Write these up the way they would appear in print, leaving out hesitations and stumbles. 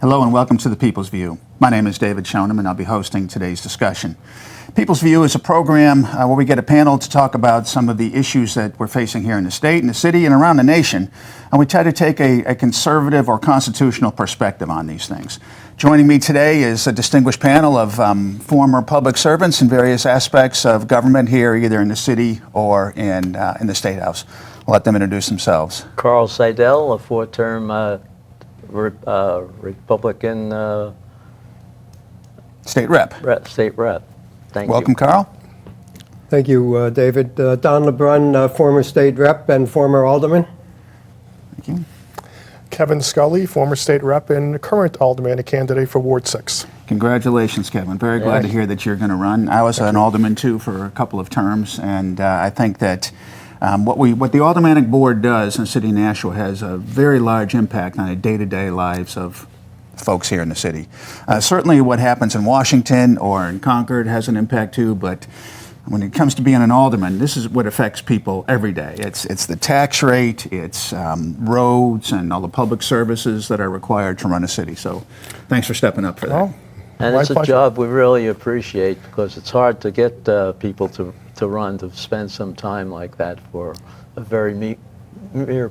Hello and welcome to the People's View. My name is David Shonem and I'll be hosting today's discussion. People's View is a program where we get a panel to talk about some of the issues that we're facing here in the state, in the city, and around the nation. And we try to take a conservative or constitutional perspective on these things. Joining me today is a distinguished panel of former public servants in various aspects of government here, either in the city or in the State House. I'll let them introduce themselves. Carl Seidel, a four-term Republican State Rep. State Rep. Thank you. Welcome, Carl. Thank you, David. Don LeBrun, former State Rep and former Alderman. Thank you. Kevin Scully, former State Rep and current Alderman, candidate for Ward 6. Congratulations, Kevin. Very glad to hear that you're going to run. I was an alderman, too, for a couple of terms, and I think that what the Aldermanic Board does in the city of Nashua has a very large impact on the day-to-day lives of folks here in the city. Certainly what happens in Washington or in Concord has an impact, too, but when it comes to being an alderman, this is what affects people every day. It's the tax rate, it's roads and all the public services that are required to run a city. So thanks for stepping up for that. And it's a job we really appreciate because it's hard to get people to run, to spend some time like that for a very mere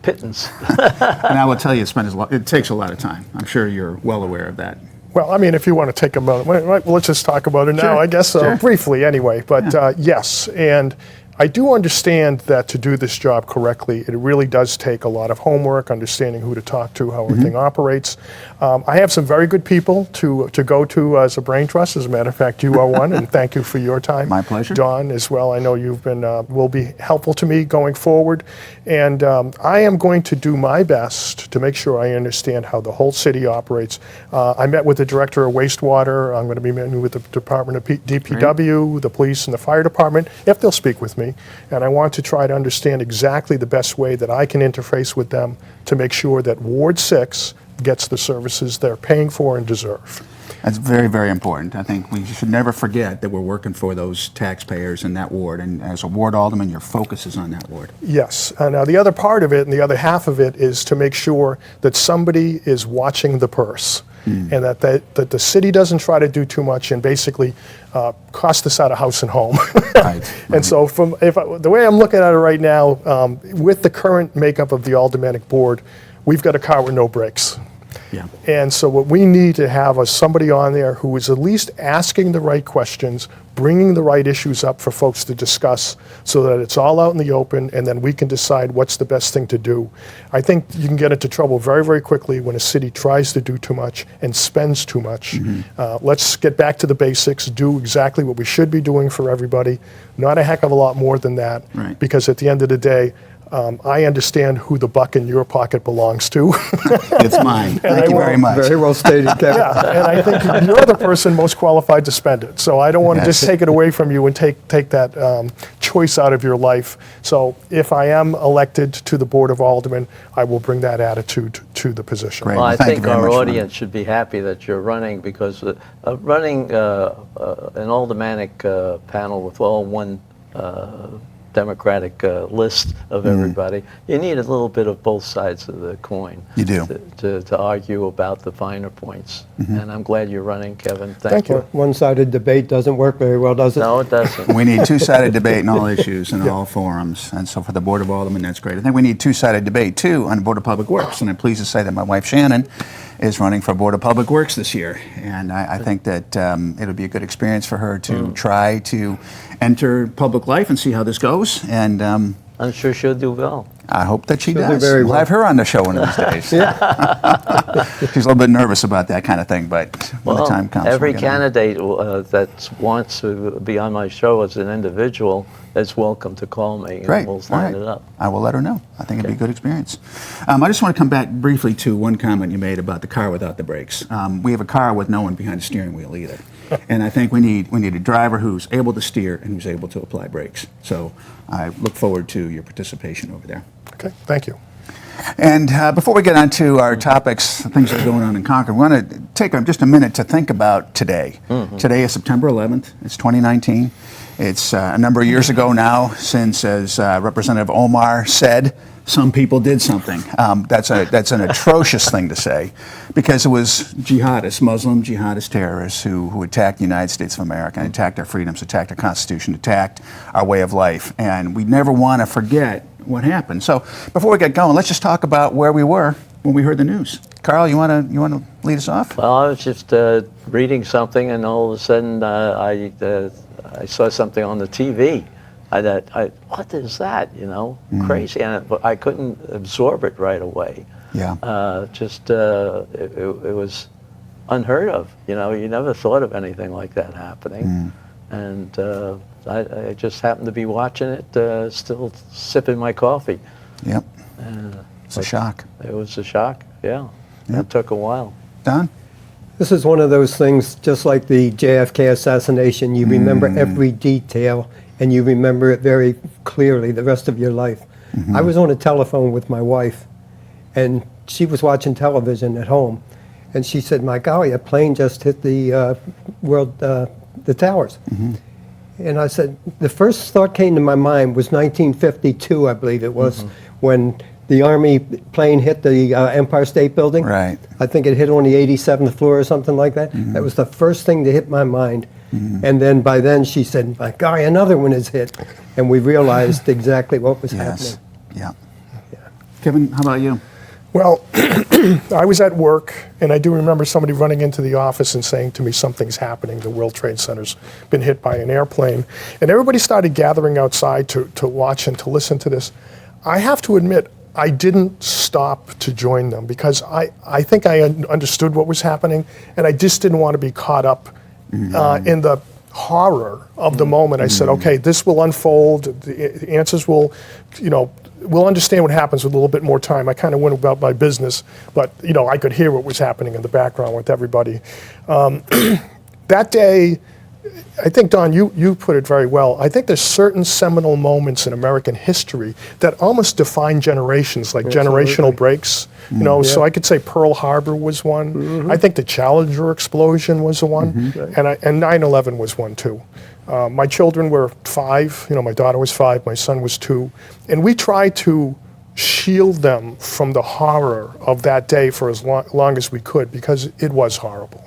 pittance. And I will tell you, it takes a lot of time. I'm sure you're well aware of that. Well, I mean, if you want to take a moment, let's just talk about it now, Sure. I guess, Sure. briefly anyway. But yes, and I do understand that to do this job correctly, it really does take a lot of homework, understanding who to talk to, how everything operates. I have some very good people to go to as a brain trust. As a matter of fact, you are one, and thank you for your time. My pleasure. Don, as well. I know you've been will be helpful to me going forward. And I am going to do my best to make sure I understand how the whole city operates. I met with the director of wastewater. I'm going to be meeting with the Department of DPW, the police, and the fire department, if they'll speak with me. And I want to try to understand exactly the best way that I can interface with them to make sure that Ward 6 gets the services they're paying for and deserve. That's very, very important. I think we should never forget that we're working for those taxpayers in that ward. And as a ward alderman, your focus is on that ward. Yes. Now, the other part of it and the other half of it is to make sure that somebody is watching the purse and that the city doesn't try to do too much and basically cost us out of house and home. Right. And so the way I'm looking at it right now, with the current makeup of the Aldermanic Board, we've got a car with no brakes. Yeah. And so what we need to have is somebody on there who is at least asking the right questions, bringing the right issues up for folks to discuss so that it's all out in the open and then we can decide what's the best thing to do. I think you can get into trouble very, very quickly when a city tries to do too much and spends too much. Let's get back to the basics, do exactly what we should be doing for everybody, not a heck of a lot more than that, Right. because at the end of the day, I understand who the buck in your pocket belongs to. It's mine. Thank you very much. Very well stated, Kevin. Yeah, and I think you're the person most qualified to spend it. So I don't want to just take it away from you and take that choice out of your life. So if I am elected to the Board of Aldermen, I will bring that attitude to the position. Great. Well, I Thank you think very our much, audience should be happy that you're running because running an aldermanic panel with all one Democratic list of everybody, you need a little bit of both sides of the coin. You do. To argue about the finer points. And I'm glad you're running, Kevin. Thank you. One-sided debate doesn't work very well, does it? No, it doesn't. We need two-sided debate in all issues and all forums. And so for the Board of Aldermen, that's great. I think we need two-sided debate, too, on the Board of Public Works. And I'm pleased to say that my wife, Shannon, is running for Board of Public Works this year. And I think that it'll be a good experience for her to try to enter public life and see how this goes. And I'm sure she'll do well. I hope that she She'll do does. very We'll well. have her on the show one of these days. She's a little bit nervous about that kind of thing, but when the time comes. Every we'll get her. candidate that wants to be on my show as an individual is welcome to call me, and Great. we'll All line right. it up. I will let her know. I think it'd be a good experience. I just want to come back briefly to one comment you made about the car without the brakes. We have a car with no one behind the steering wheel either. And I think we need a driver who's able to steer and who's able to apply brakes. So I look forward to your participation over there. Okay, thank you. And before we get on to our topics, things that are going on in Concord, we want to take just a minute to think about today. Today is September 11th. It's 2019. It's a number of years ago now since, as Representative Omar said, some people did something. That's an atrocious thing to say, because it was jihadists, Muslim jihadist terrorists who attacked the United States of America, and attacked our freedoms, attacked our Constitution, attacked our way of life. And we never want to forget what happened. So before we get going, let's just talk about where we were when we heard the news. Carl, you want to lead us off? Well, I was just reading something, and all of a sudden I saw something on the TV. I thought, what is that? You know, crazy, and I couldn't absorb it right away. Yeah. It was unheard of. You know, you never thought of anything like that happening, and I just happened to be watching it, still sipping my coffee. Yep. It's a shock. It was a shock. Yeah. It took a while. Don? This is one of those things, just like the JFK assassination, you remember every detail, and you remember it very clearly the rest of your life. I was on a telephone with my wife, and she was watching television at home, and she said, "My golly, a plane just hit the the towers." And I said, the first thought came to my mind was 1952, I believe it was, when the Army plane hit the Empire State Building. Right. I think it hit on the 87th floor or something like that. That was the first thing to hit my mind. And then by then she said, "My golly, another one has hit." And we realized exactly what was happening. Yeah. Kevin, how about you? Well, I was at work, and I do remember somebody running into the office and saying to me, "Something's happening. The World Trade Center's been hit by an airplane." And everybody started gathering outside to watch and to listen to this. I have to admit, I didn't stop to join them, because I think I understood what was happening, and I just didn't want to be caught up in the horror of the moment. I said, okay, this will unfold. The answers will, we'll understand what happens with a little bit more time. I kind of went about my business, but, I could hear what was happening in the background with everybody. That day, I think, Don, you put it very well. I think there's certain seminal moments in American history that almost define generations, like generational breaks. So I could say Pearl Harbor was one. I think the Challenger explosion was the one, and 9/11 was one too. My children were 5. My daughter was 5. My son was 2, and we tried to shield them from the horror of that day for as long as we could, because it was horrible.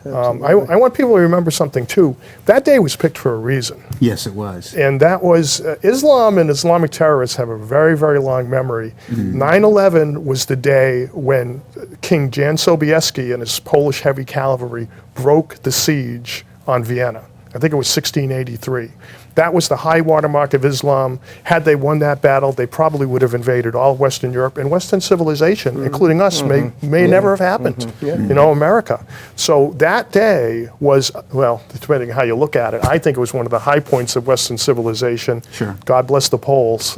I want people to remember something too. That day was picked for a reason. Yes, it was. And that was Islam, and Islamic terrorists have a very, very long memory. 9/11 was the day when King Jan Sobieski and his Polish heavy cavalry broke the siege on Vienna. I think it was 1683. That was the high watermark of Islam. Had they won that battle, they probably would have invaded all Western Europe, and Western civilization, including us, may never have happened. America. So that day was, well, depending on how you look at it, I think it was one of the high points of Western civilization. Sure. God bless the Poles,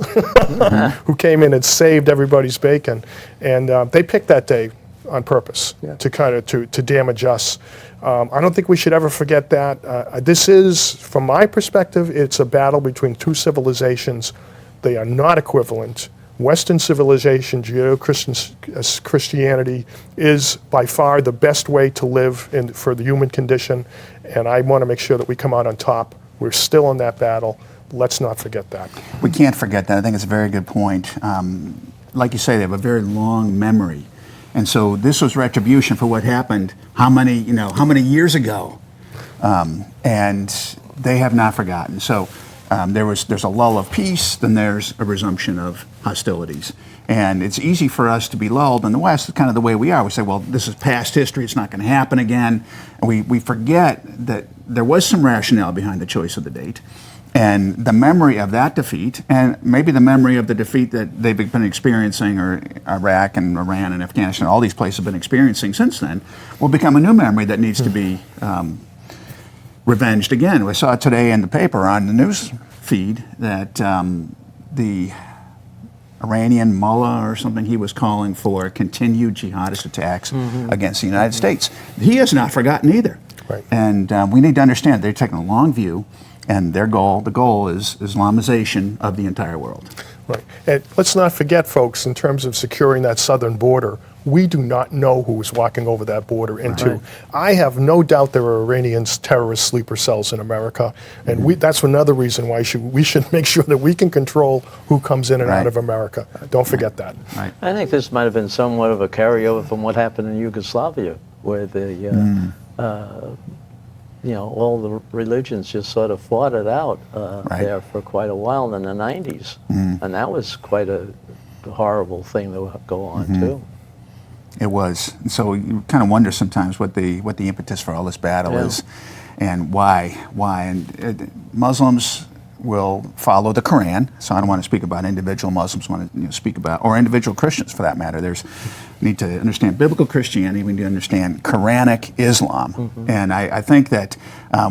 who came in and saved everybody's bacon. And they picked that day on purpose to kind of to damage us. I don't think we should ever forget that. This is, from my perspective, it's a battle between two civilizations. They are not equivalent. Western civilization, Judeo-Christianity, is by far the best way to live for the human condition, and I want to make sure that we come out on top. We're still in that battle. Let's not forget that. We can't forget that. I think it's a very good point. Like you say, they have a very long memory. And so this was retribution for what happened how many years ago, and they have not forgotten. So there's a lull of peace, then there's a resumption of hostilities. And it's easy for us to be lulled in the West, kind of the way we are. We say, well, this is past history, it's not going to happen again. And we forget that there was some rationale behind the choice of the date. And the memory of that defeat, and maybe the memory of the defeat that they've been experiencing, or Iraq and Iran and Afghanistan, all these places have been experiencing since then, will become a new memory that needs to be revenged again. We saw it today in the paper on the news feed that the Iranian mullah or something, he was calling for continued jihadist attacks against the United States. He has not forgotten either. Right. And we need to understand they're taking a long view. And the goal is Islamization of the entire world. Right. And let's not forget, folks, in terms of securing that southern border, we do not know who is walking over that border into. Right. I have no doubt there are Iranians, terrorist sleeper cells in America, and that's another reason why we should make sure that we can control who comes in and out Right. of America. Don't forget that. Right. I think this might have been somewhat of a carryover from what happened in Yugoslavia, where all the religions just sort of fought it out Right. there for quite a while in the 90s. And that was quite a horrible thing to go on, too. It was. And so you kind of wonder sometimes what the impetus for all this battle Yeah. is, and why. And Muslims will follow the Quran. So I don't want to speak about individual Muslims. I want to speak about, or individual Christians for that matter. We need to understand biblical Christianity. We need to understand Quranic Islam. And I think that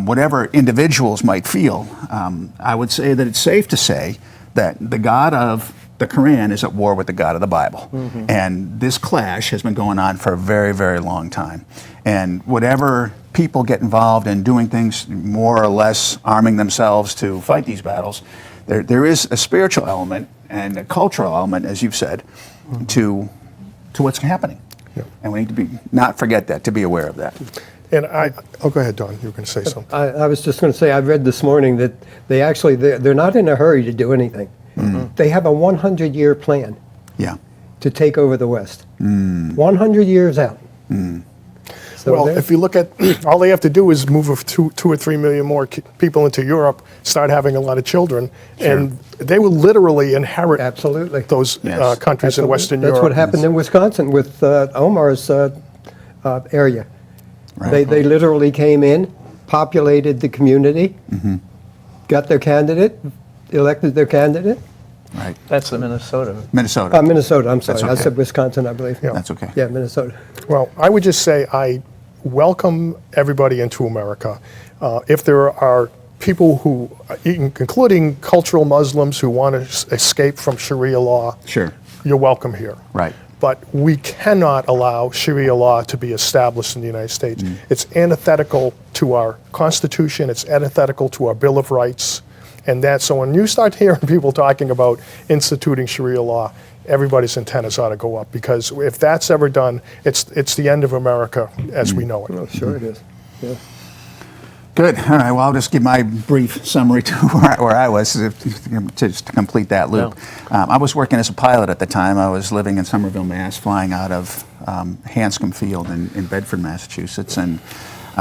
whatever individuals might feel, I would say that it's safe to say that the God of the Quran is at war with the God of the Bible. And this clash has been going on for a very, very long time. And whatever people get involved in doing things more or less arming themselves to fight these battles, there is a spiritual element and a cultural element, as you've said, to what's happening. And we need to not forget that, to be aware of that. And go ahead, Don. You were going to say something. I was just going to say, I read this morning that they're not in a hurry to do anything. They have a 100-year plan Yeah. to take over the West. 100 years out. So Well, if you look at, all they have to do is move 2 or 3 million more people into Europe, start having a lot of children, and they will literally inherit Absolutely. those Yes. countries in Western That's Europe. what happened in Wisconsin with Omar's area. Right. They literally came in, populated the community, got their candidate, elected their candidate. Right. That's the Minnesota. Minnesota. Minnesota, I'm sorry. That's I okay. said Wisconsin, I believe. That's okay. Yeah, Minnesota. Well, I would just say I welcome everybody into America. If there are people who, including cultural Muslims who want to escape from Sharia law, Sure. you're welcome here. Right. But we cannot allow Sharia law to be established in the United States. It's antithetical to our Constitution, it's antithetical to our Bill of Rights. And so when you start hearing people talking about instituting Sharia law, everybody's antennas ought to go up, because if that's ever done, it's the end of America as we know it. Oh, sure it is. Yeah. Good. All right. Well, I'll just give my brief summary to where I was to complete that loop. I was working as a pilot at the time. I was living in Somerville, Mass., flying out of Hanscom Field in Bedford, Massachusetts, and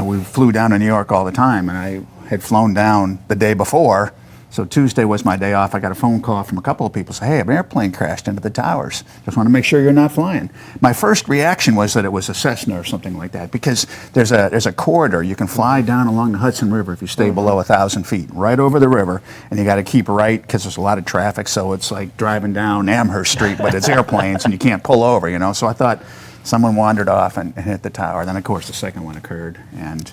we flew down to New York all the time. And I had flown down the day before. So Tuesday was my day off. I got a phone call from a couple of people saying, hey, an airplane crashed into the towers. Just want to make sure you're not flying. My first reaction was that it was a Cessna or something like that, because there's a corridor. You can fly down along the Hudson River if you stay below 1,000 feet, right over the river, and you got to keep right because there's a lot of traffic. So it's like driving down Amherst Street, but it's airplanes and you can't pull over, you know. So I thought someone wandered off and hit the tower. Then, of course, the second one occurred, and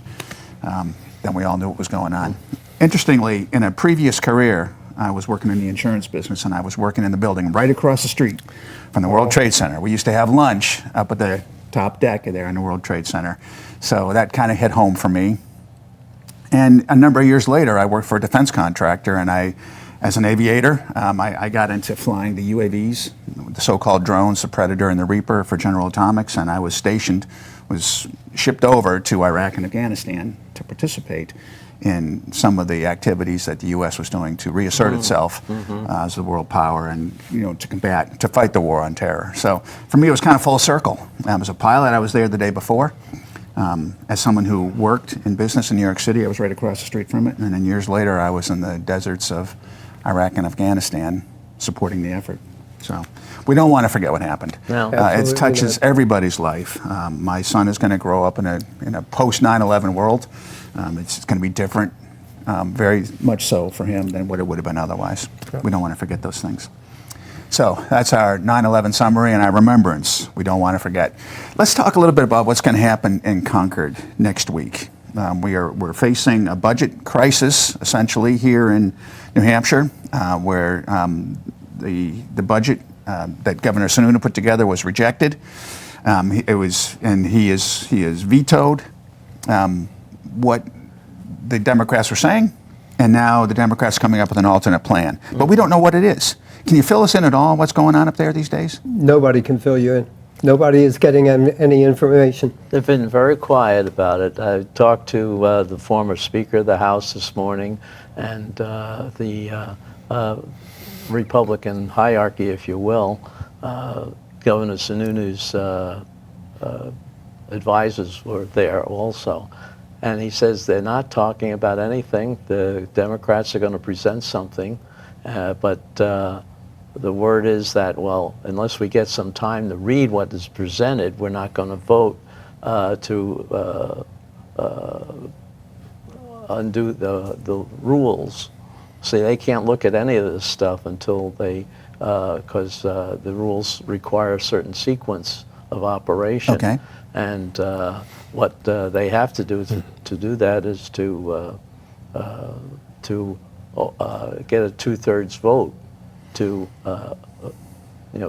then we all knew what was going on. Interestingly, in a previous career, I was working in the insurance business, and I was working in the building right across the street from the World Trade Center. We used to have lunch up at the top deck there in the World Trade Center. So that kind of hit home for me. And a number of years later, I worked for a defense contractor, and as an aviator, I got into flying the UAVs, the so-called drones, the Predator and the Reaper for General Atomics, and I was shipped over to Iraq and Afghanistan to participate in some of the activities that the U.S. was doing to reassert itself as the world power, and to fight the war on terror. So for me, it was kind of full circle. As a pilot, I was there the day before. As someone who worked in business in New York City, I was right across the street from it. And then years later, I was in the deserts of Iraq and Afghanistan supporting the effort. So we don't want to forget what happened. No. It Absolutely touches not. everybody's life. My son is going to grow up in a post 9/11 world. It's going to be different, very much so for him than what it would have been otherwise. We don't want to forget those things. So that's our 9/11 summary and our remembrance. We don't want to forget. Let's talk a little bit about what's going to happen in Concord next week. We're facing a budget crisis essentially here in New Hampshire, where the budget that Governor Sununu put together was rejected. He is vetoed what the Democrats were saying, and now the Democrats are coming up with an alternate plan. But we don't know what it is. Can you fill us in at all what's going on up there these days? Nobody can fill you in. Nobody is getting any information. They've been very quiet about it. I talked to the former Speaker of the House this morning, and the Republican hierarchy, if you will, Governor Sununu's advisors were there also. And he says they're not talking about anything. The Democrats are going to present something, but the word is that, well, unless we get some time to read what is presented, we're not going to vote to undo the rules. See, they can't look at any of this stuff until they, because the rules require a certain sequence of operation. Okay. And what they have to do to do that is to get a 2/3 vote to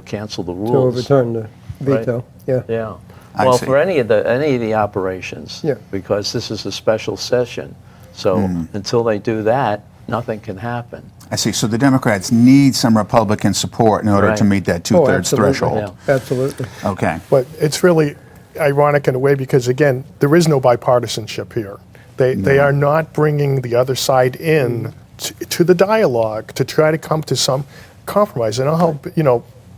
cancel the rules. To overturn the veto. Right. Yeah. Yeah. I Well, see. for any of the operations, Yeah. because this is a special session. So until they do that, nothing can happen. I see. So the Democrats need some Republican support in order Right. to meet that Oh, 2/3 absolutely. threshold. Yeah. Absolutely. Okay. But it's really ironic in a way because, again, there is no bipartisanship here. They are not bringing the other side in to the dialogue to try to come to some compromise. And I hope,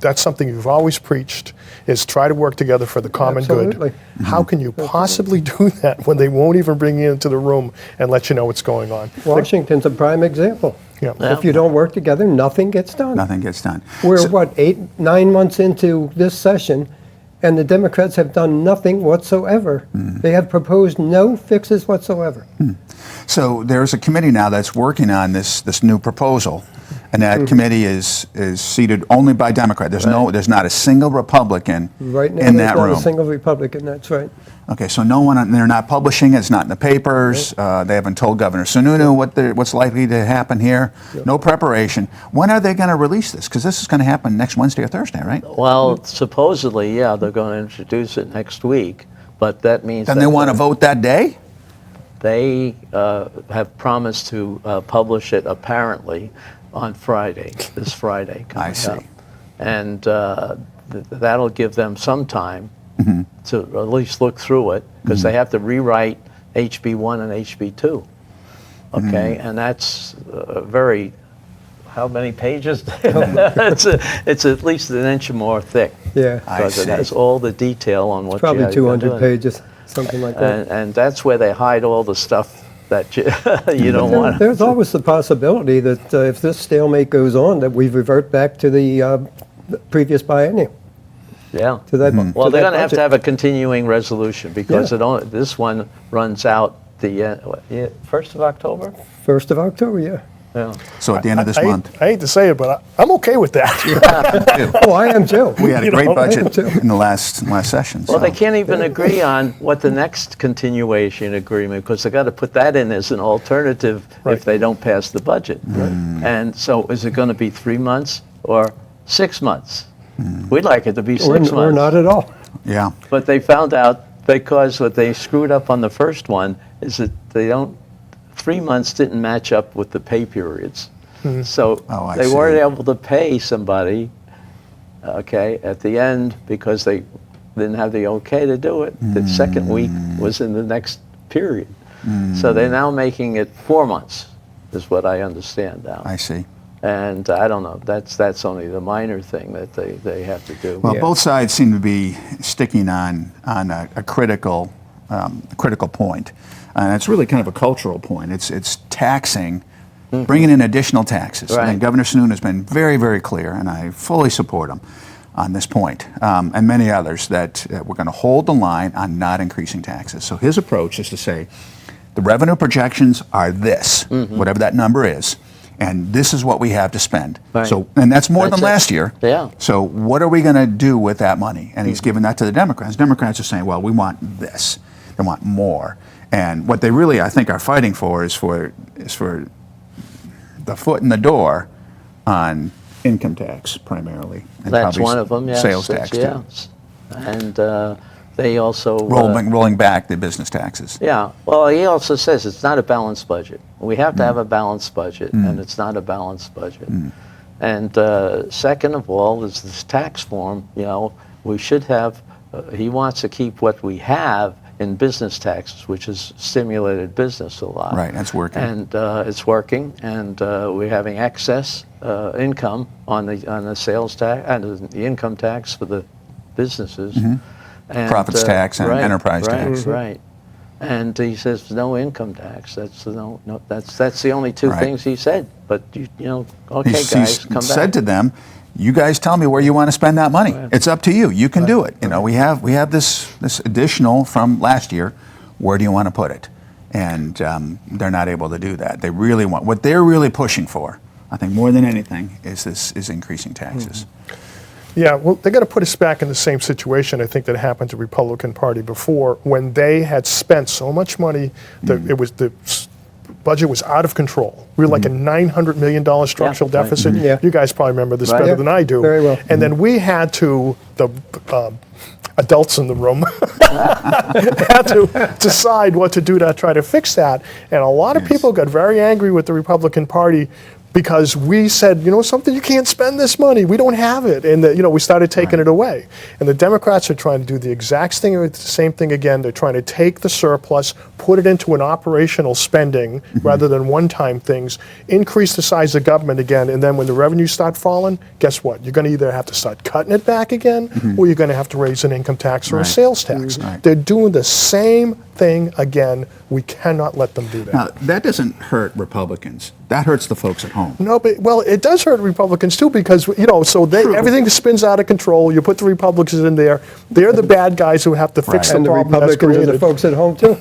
that's something you've always preached, is try to work together for the common Absolutely. good. How can you possibly do that when they won't even bring you into the room and let you know what's going on? Washington's a prime example. Yeah. Yeah. If you don't work together, nothing gets done. Nothing gets done. We're, So- 8-9 months into this session, and the Democrats have done nothing whatsoever. They have proposed no fixes whatsoever. So there's a committee now that's working on this new proposal, and that committee is seated only by Democrats. There's not a single Republican Right now, in there's that not room. a single Republican, that's right. Okay, so no one. They're not publishing it. It's not in the papers. They haven't told Governor Sununu what's likely to happen here. No preparation. When are they going to release this? Because this is going to happen next Wednesday or Thursday, right? Well, supposedly, yeah, they're going to introduce it next week, but that means Then that they want to vote that day. they have promised to publish it apparently on Friday, this Friday coming I see. up. And that'll give them some time to at least look through it, because they have to rewrite HB1 and HB2. Okay, and that's very, how many pages? it's at least an inch or more thick. Yeah, I Because it see. has all the detail on what probably you're 200 doing. pages, something like that. And that's where they hide all the stuff that you don't want. There's always the possibility that if this stalemate goes on, that we revert back to the previous biennium. Yeah. To that, Well, to they're that going to have to budget. have a continuing resolution, because Yeah. this one runs out the 1st of October? 1st of October, yeah. Yeah. So at the end of this I month, hate to say it, but I'm okay with that. Oh, I am too. we had a great know, budget too. in the last session. Well, so. they can't even agree on what the next continuation agreement, because they got to put that in as an alternative Right. if they don't pass the budget. And so is it going to be 3 months or 6 months? We'd like it to be 6 months. Or not at all. Yeah. But they found out, because what they screwed up on the first one is that 3 months didn't match up with the pay periods. So Oh, I they see. weren't able to pay somebody, okay, at the end, because they didn't have the okay to do it. The second week was in the next period. So they're now making it 4 months, is what I understand now. I see. And I don't know, that's only the minor thing that they have to do. Well, Yeah. both sides seem to be sticking on a critical point, and it's really kind of a cultural point. It's taxing, bringing in additional taxes. Right. And Governor Sununu has been very, very clear, and I fully support him on this point, and many others, that we're going to hold the line on not increasing taxes. So his approach is to say, the revenue projections are this, whatever that number is, and this is what we have to spend. Right. So, and that's more That's than it. last year. Yeah. So what are we going to do with that money? And he's giving that to the Democrats. Democrats are saying, well, we want this. They want more. And what they really, I think, are fighting for is for the foot in the door on income tax primarily. And That's probably one of them, yes. Sales tax, too. Yes. And They also rolling back the business taxes. Yeah, well, he also says it's not a balanced budget. We have to have a balanced budget, and it's not a balanced budget. And second of all is this tax form. You know, we should have. He wants to keep what we have in business taxes, which has stimulated business a lot. Right, that's working. And it's working, and we're having excess income on the sales tax and the income tax for the businesses. And, Profits tax and enterprise tax. Right. And he says no income tax. That's that's the only two Right. things he said. But you know, okay, He's guys, come back. said to them, "You guys tell me where you want to spend that money. It's up to you. You can do it. You know, we have this additional from last year. Where do you want to put it?" And they're not able to do that. They really want what they're really pushing for. I think more than anything is increasing taxes. Yeah, well, they're going to put us back in the same situation, I think, that happened to the Republican Party before, when they had spent so much money that the budget was out of control. We were like a $900 million structural Yeah, right. deficit. Yeah. You guys probably remember this Right. better Yeah, than I do. very well. And then we had to, the adults in the room, had to decide what to do to try to fix that. And a lot of people got very angry with the Republican Party because we said, you know something, you can't spend this money. We don't have it. And, we started taking it away. And the Democrats are trying to do the exact same thing again. They're trying to take the surplus, put it into an operational spending rather than one-time things, increase the size of government again, and then when the revenues start falling, guess what? You're going to either have to start cutting it back again, or you're going to have to raise an income tax or a Right. sales tax. Right. They're doing the same thing again. We cannot let them do that. Now, that doesn't hurt Republicans. That hurts the folks at home. No, but well, it does hurt Republicans too because so everything spins out of control. You put the Republicans in there; they're the bad guys who have to fix Right. the And the problem that's Republicans are the created. folks at home too.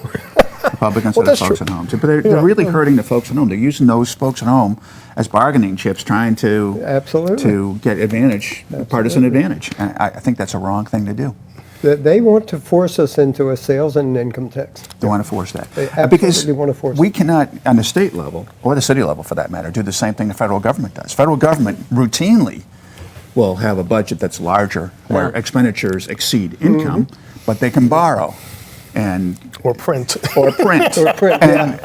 Republicans Well, are the that's folks true. at home. But they're really hurting the folks at home. They're using those folks at home as bargaining chips, trying to Absolutely. to get advantage, partisan advantage. And I think that's a wrong thing to do. They want to force us into a sales and income tax. They want to force that. They absolutely want to force we it. cannot, on the state level, or the city level for that matter, do the same thing the federal government does. Federal government routinely will have a budget that's larger where expenditures exceed income, but they can borrow and Or print. or print. And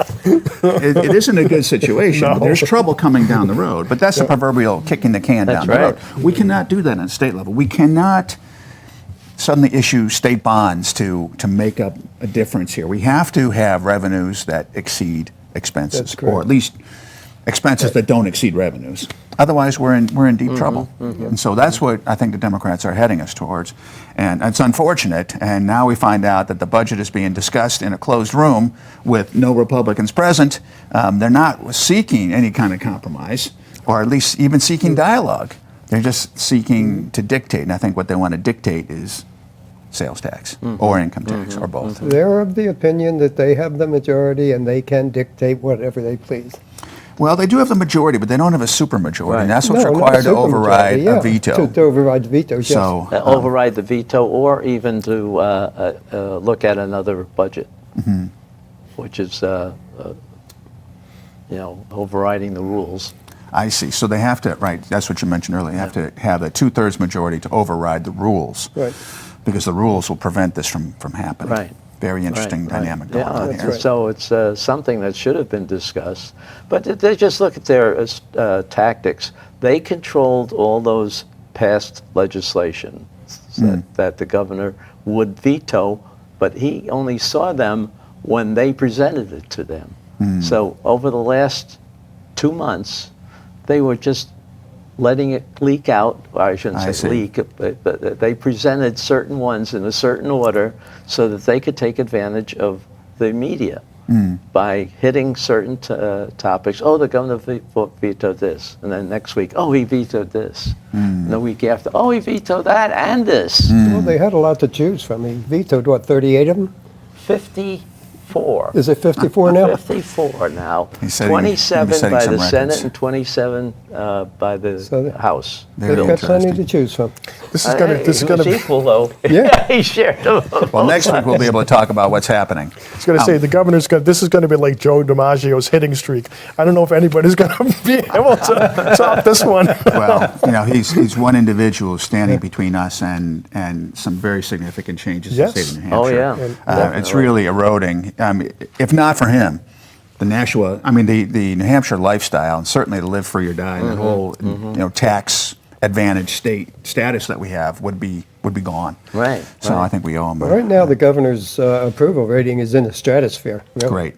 it isn't a good situation. No. There's trouble coming down the road, but that's the proverbial kicking the can That's down the right. road. We cannot do that on state level. We cannot suddenly issue state bonds to make up a difference here. We have to have revenues that exceed expenses, That's correct. or at least expenses that don't exceed revenues. Otherwise, we're in deep trouble. And so that's what I think the Democrats are heading us towards. And it's unfortunate. And now we find out that the budget is being discussed in a closed room with no Republicans present. They're not seeking any kind of compromise, or at least even seeking dialogue. They're just seeking to dictate. And I think what they want to dictate is sales tax or income tax or both. They're of the opinion that they have the majority and they can dictate whatever they please. Well, they do have the majority, but they don't have a supermajority. Right. And that's what's No, not required to supermajority, override yeah. a veto. To override the veto, yes. So Override the veto, or even to look at another budget, which is overriding the rules. I see. So they have to, right, that's what you mentioned earlier. You have to have a 2/3 majority to override the rules. Right. Because the rules will prevent this from happening. Right. Very interesting Right, right. dynamic going on That's here. right. So it's something that should have been discussed. But they just look at their tactics. They controlled all those past legislation that the governor would veto, but he only saw them when they presented it to them. So over the last 2 months, they were just letting it leak out. Or I shouldn't I say see. leak, but they presented certain ones in a certain order so that they could take advantage of the media by hitting certain topics. Oh, the governor vetoed this. And then next week, oh, he vetoed this. And the week after, oh, he vetoed that and this. Well, they had a lot to choose from. He vetoed, what, 38 of them? 54. Is it 54 now? 54 now. He's setting- he'll be 27 setting by some the records. Senate and 27 by the So House. Very They've got plenty interesting. to choose from. This is going to, this is It going was to, equal, though. Yeah. He shared them. Well, next week we'll be able to talk about what's happening. I was going to say, the governor's going, this is going to be like Joe DiMaggio's hitting streak. I don't know if anybody's going to be able to top this one. Well, he's one individual standing between us and some very significant changes in the state of New Oh, Hampshire. yeah. It's really eroding. If not for him, the New Hampshire lifestyle, and certainly to live free or die, that whole tax advantage state status that we have would be gone. Right. So right. I think we owe him. Right now, the governor's approval rating is in the stratosphere. Really. Great.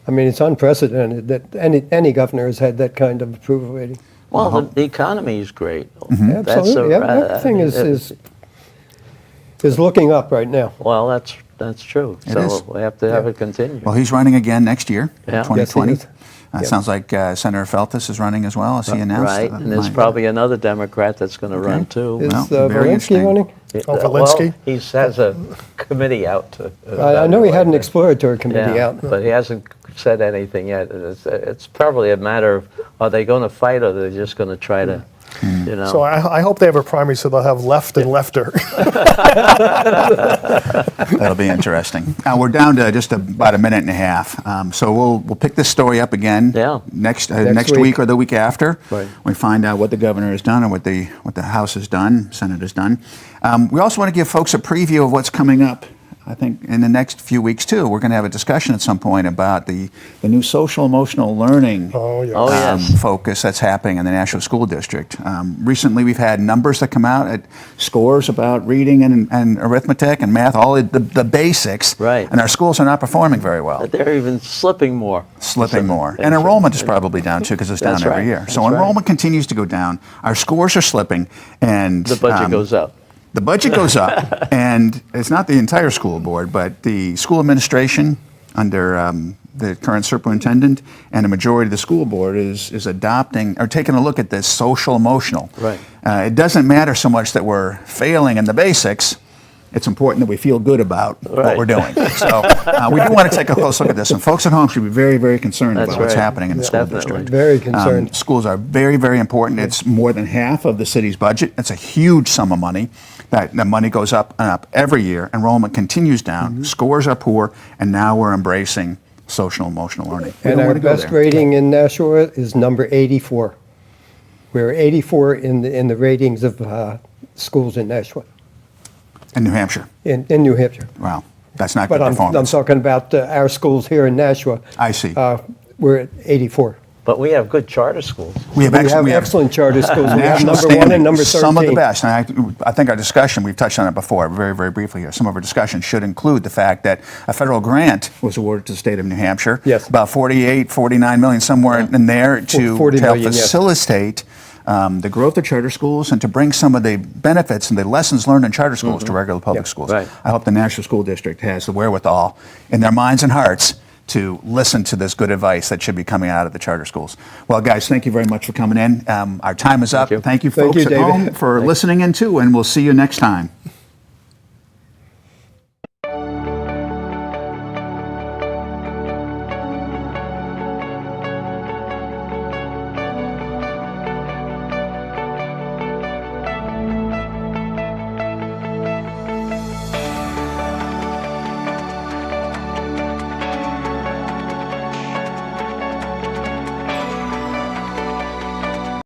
I mean, it's unprecedented that any governor has had that kind of approval rating. Well, the economy is great. Absolutely, everything is looking up right now. Well, that's true. It So is. we have to have it continue. Well, he's running again next year, Yeah. 2020. Yes, he is. It sounds like Senator Feltus is running as well, as he announced. Right, and there's probably another Democrat that's going to run too. Is Well, very Valinsky interesting. running? Oh, Valinsky? Well, he has a committee out to. I know he had an evaluate exploratory committee Yeah, out. but he hasn't said anything yet. It's probably a matter of, are they going to fight or are they just going to try to, So I hope they have a primary so they'll have left and lefter. That'll be interesting. We're down to just about a minute and a half, so we'll pick this story up again next Next week week. or the week after. Right. We find out what the governor has done and what the House has done, Senate has done. We also want to give folks a preview of what's coming up. I think in the next few weeks too, we're going to have a discussion at some point about the new social emotional learning Oh, yeah. Oh, yes. focus that's happening in the Nashua School District. Recently, we've had numbers that come out at scores about reading and arithmetic and math, all the basics. Right. And our schools are not performing very well. they're even slipping more. Slipping more. They And should. enrollment is probably down too because it's down That's every right. year. That's So right. enrollment continues to go down. Our scores are slipping and The budget goes up. the budget goes up, and it's not the entire school board, but the school administration under the current superintendent and a majority of the school board is adopting or taking a look at this social emotional. Right. It doesn't matter so much that we're failing in the basics. It's important that we feel good about what Right. we're doing. So we do want to take a close look at this, and folks at home should be very, very concerned That's about what's right. happening in the school Definitely. district. Very concerned. Schools are very, very important. It's more than half of the city's budget. It's a huge sum of money. That money goes up and up every year. Enrollment continues down. Scores are poor, and now we're embracing social emotional learning. We And don't our want to go best there. rating in Nashua is number 84. We're 84 in the ratings of schools in Nashua, In New Hampshire. in New Hampshire. Wow, that's not But good I'm performance. talking about our schools here in Nashua. I see. We're at 84. But we have good charter schools. We have We have excellent charter schools. We have national number 1 standing, and number 13. some of the best. And I think our discussion, we've touched on it before, very, very briefly here. Some of our discussion should include the fact that a federal grant was awarded to the state of New Hampshire. Yes. About 48, 49 million, somewhere in there to 40 help million, yes. facilitate the growth of charter schools and to bring some of the benefits and the lessons learned in charter schools to regular public schools. Right. I hope the National School District has the wherewithal in their minds and hearts to listen to this good advice that should be coming out of the charter schools. Well, guys, thank you very much for coming in. Our time is up. you. Thank you, Thank folks you, at David. home, for listening in too, and we'll see you next time.